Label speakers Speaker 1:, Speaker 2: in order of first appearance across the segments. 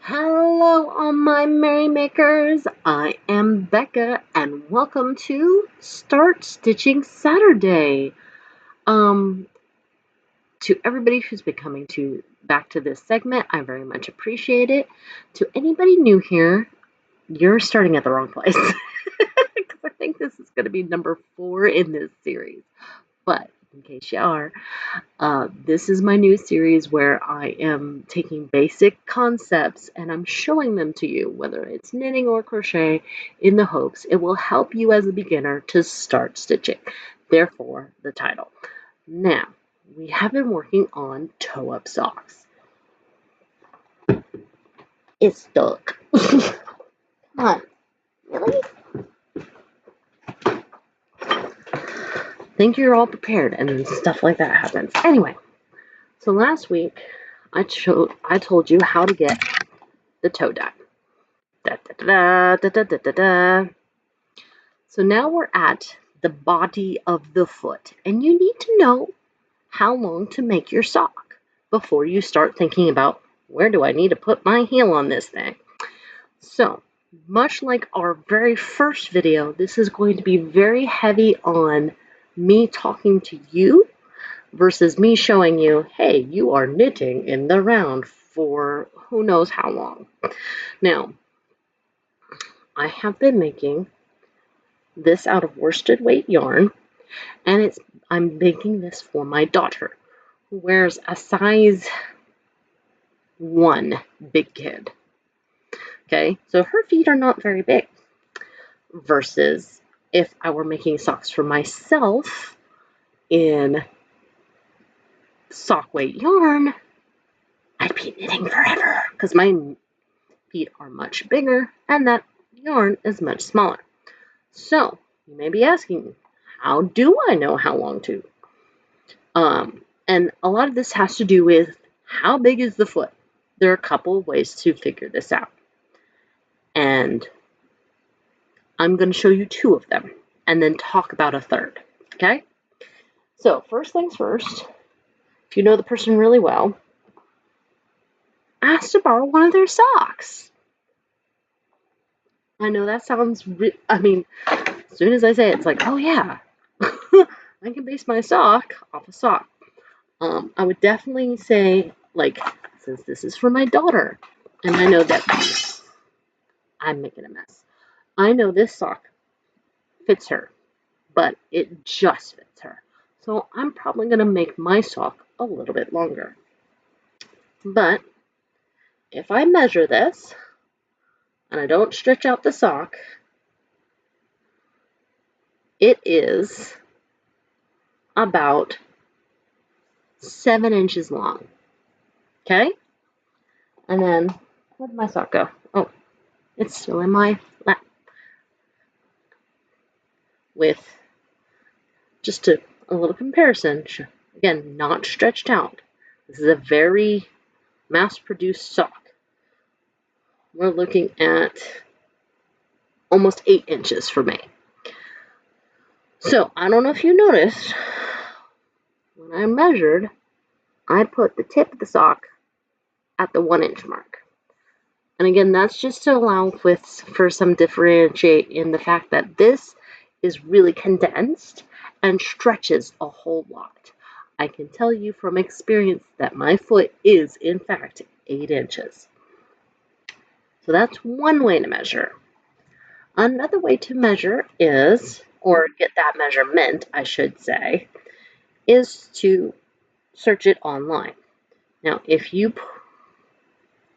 Speaker 1: Hello, all my merrymakers. I am Becca, and welcome to Start Stitching Saturday. Um, to everybody who's been coming back to this segment, I very much appreciate it. To anybody new here, you're starting at the wrong place because I think this is going to be number 4 in this series. But in case you are, this is my new series where I am taking basic concepts and I'm showing them to you, whether it's knitting or crochet, in the hopes it will help you as a beginner to start stitching. Therefore, the title. Now, we have been working on toe-up socks. It's stuck. Come on, really? Think you're all prepared and stuff like that happens. Anyway, so last week I told you how to get the toe done. Da, da, da, da, da, da, da. So now we're at the body of the foot, and you need to know how long to make your sock before you start thinking about where do I need to put my heel on this thing. So much like our very first video, this is going to be very heavy on me talking to you versus me showing you, hey, you are knitting in the round for who knows how long. Now, I have been making this out of worsted weight yarn, and I'm making this for my daughter, who wears a size 1 big kid. Okay, so her feet are not very big, versus if I were making socks for myself in sock weight yarn, I'd be knitting forever because my feet are much bigger and that yarn is much smaller. So you may be asking, how do I know how long to? And a lot of this has to do with how big is the foot. There are a couple of ways to figure this out. And I'm going to show you 2 of them and then talk about a third. Okay? So first things first, if you know the person really well, ask to borrow one of their socks. I know that sounds, as soon as I say it, it's like, oh yeah, I can base my sock off a sock. I would definitely say, like, since this is for my daughter, and I know that I'm making a mess. I know this sock fits her, but it just fits her. So I'm probably going to make my sock a little bit longer. But if I measure this, and I don't stretch out the sock, it is about 7 inches long. Okay? And then, where did my sock go? Oh, it's still in my lap. With just a little comparison, again, not stretched out. This is a very mass-produced sock. We're looking at almost 8 inches for me. So, I don't know if you noticed, when I measured, I put the tip of the sock at the 1 inch mark. And again, that's just to allow for some differentiate in the fact that this is really condensed and stretches a whole lot. I can tell you from experience that my foot is, in fact, 8 inches. So that's one way to measure. Another way to measure is, or get that measurement, I should say, is to search it online. Now, if you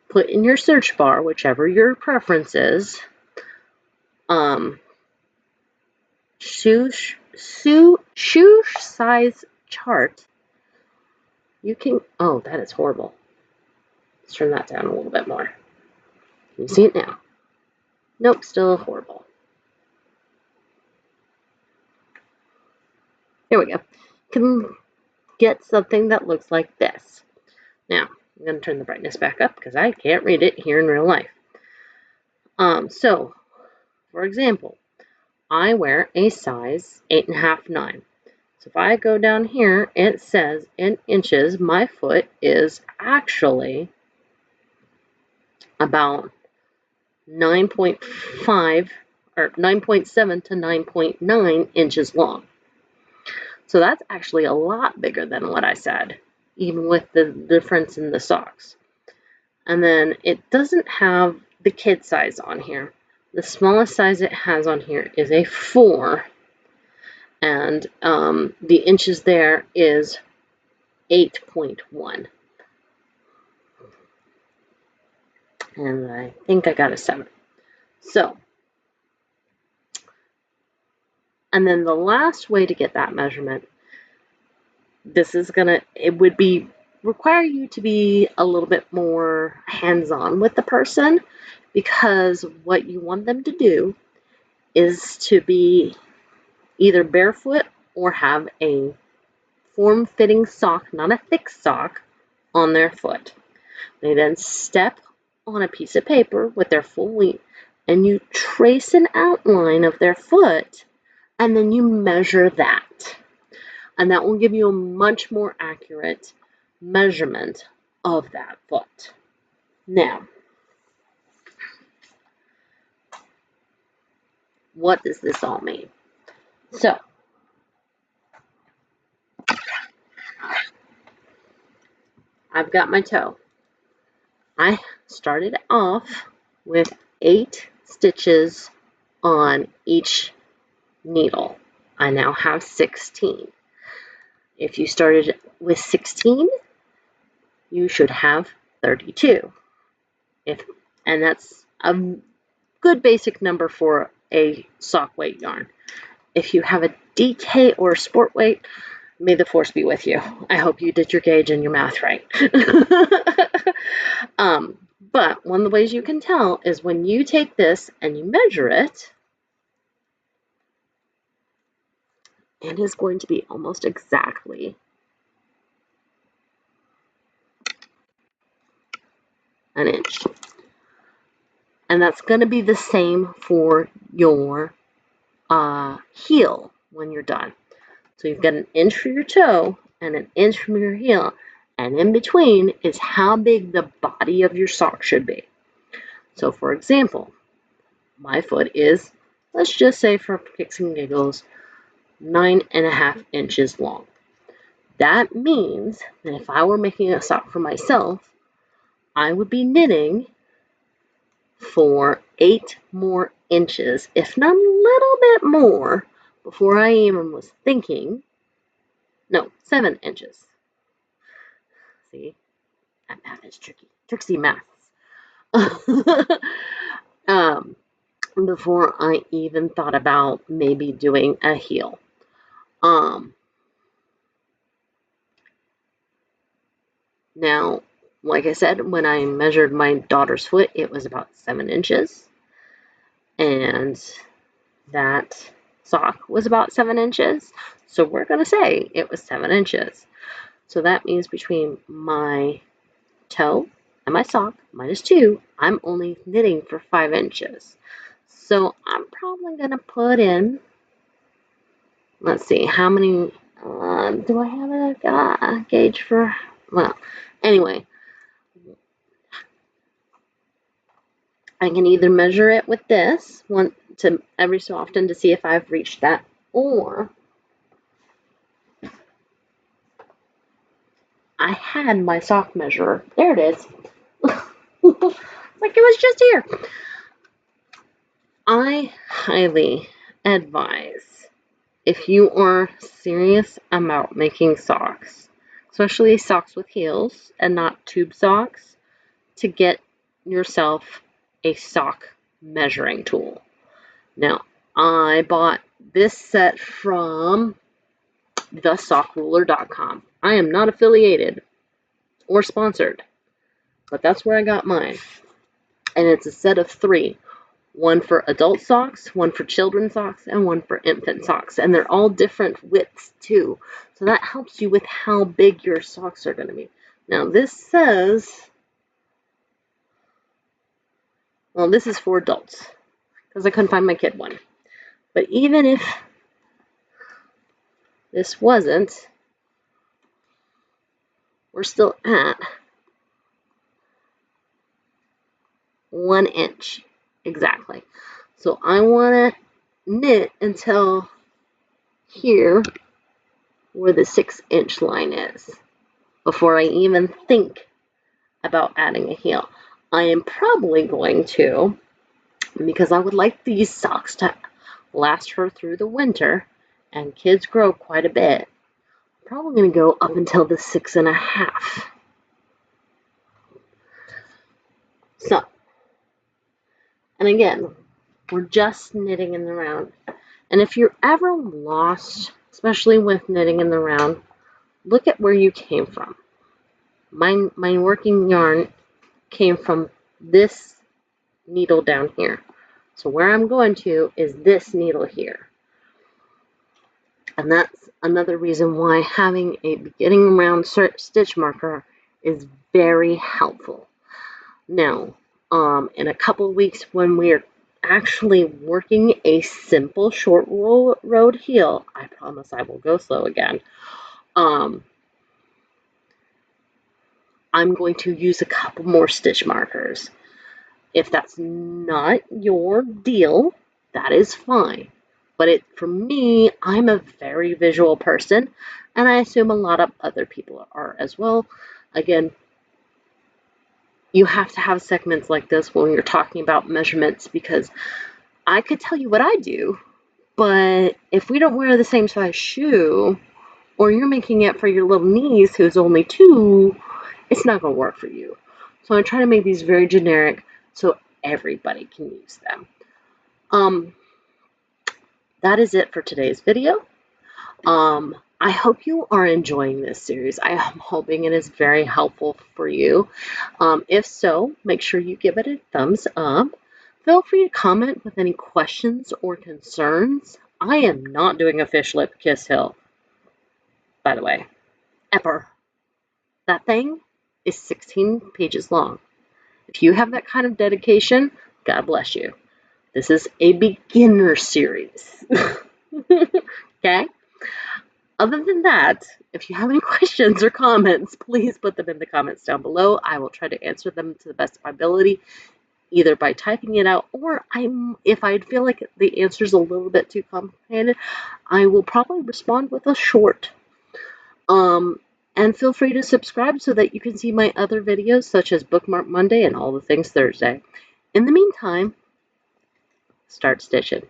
Speaker 1: put in your search bar, whichever your preference is, shoe size chart, you can, oh, that is horrible. Let's turn that down a little bit more. Can you see it now? Nope, still horrible. Here we go. You can get something that looks like this. Now, I'm going to turn the brightness back up because I can't read it here in real life. So, for example, I wear a size 8.5, 9. So if I go down here, it says in inches, my foot is actually about 9.5 or 9.7 to 9.9 inches long. So that's actually a lot bigger than what I said, even with the difference in the socks. And then it doesn't have the kid size on here. The smallest size it has on here is a 4, and the inches there is 8.1. And I think I got a 7. So, and then the last way to get that measurement, it would be require you to be a little bit more hands-on with the person, because what you want them to do is to be either barefoot or have a form-fitting sock, not a thick sock, on their foot. They then step on a piece of paper with their full length, and you trace an outline of their foot, and then you measure that. And that will give you a much more accurate measurement of that foot. Now, what does this all mean? So, I've got my toe. I started off with 8 stitches on each needle. I now have 16. If you started with 16, you should have 32. And that's a good basic number for a sock weight yarn. If you have a DK or a sport weight, may the force be with you. I hope you did your gauge and your math right. But one of the ways you can tell is when you take this and you measure it, it is going to be almost exactly an inch. And that's going to be the same for your heel when you're done. So you've got an inch for your toe and an inch from your heel, and in between is how big the body of your sock should be. So for example, my foot is, let's just say for kicks and giggles, 9.5 inches long. That means that if I were making a sock for myself, I would be knitting for 8 more inches, if not a little bit more, before I even was thinking. No, 7 inches. See, that math is tricky. Tricksy maths. Before I even thought about maybe doing a heel. Now, like I said, when I measured my daughter's foot, it was about 7 inches. And that sock was about 7 inches. So we're going to say it was 7 inches. So that means between my toe and my sock, minus 2, I'm only knitting for 5 inches. So I'm probably going to put in, let's see, how many, do I have a gauge for, well, anyway, I can either measure it with this, every so often to see if I've reached that, or I had my sock measurer. There it is. Like it was just here. I highly advise, if you are serious about making socks, especially socks with heels and not tube socks, to get yourself a sock measuring tool. Now, I bought this set from thesockruler.com. I am not affiliated or sponsored, but that's where I got mine. And it's a set of 3. One for adult socks, one for children's socks, and one for infant socks. And they're all different widths too. So that helps you with how big your socks are going to be. Now this says, well, this is for adults, because I couldn't find my kid one. But even if this wasn't, we're still at 1 inch. Exactly. So I want to knit until here where the 6-inch line is before I even think about adding a heel. I am probably going to, because I would like these socks to last her through the winter, and kids grow quite a bit, probably going to go up until the 6.5. So, and again, we're just knitting in the round. And if you're ever lost, especially with knitting in the round, look at where you came from. My working yarn came from this needle down here. So where I'm going to is this needle here. And that's another reason why having a beginning round stitch marker is very helpful. Now, in a couple weeks when we're actually working a simple short road heel, I promise I will go slow again. I'm going to use a couple more stitch markers. If that's not your deal, that is fine. But for me, I'm a very visual person, and I assume a lot of other people are as well. Again, you have to have segments like this when you're talking about measurements, because I could tell you what I do, but if we don't wear the same size shoe, or you're making it for your little niece who's only 2, it's not going to work for you. So I try to make these very generic so everybody can use them. That is it for today's video. I hope you are enjoying this series. I am hoping it is very helpful for you. If so, make sure you give it a thumbs up. Feel free to comment with any questions or concerns. I am not doing a fish lip kiss hill, by the way, ever. That thing is 16 pages long. If you have that kind of dedication, God bless you. This is a beginner series. Okay? Other than that, if you have any questions or comments, please put them in the comments down below. I will try to answer them to the best of my ability, either by typing it out, or if I feel like the answer is a little bit too complicated, I will probably respond with a short. And feel free to subscribe so that you can see my other videos, such as Bookmark Monday and All the Things Thursday. In the meantime, start stitching.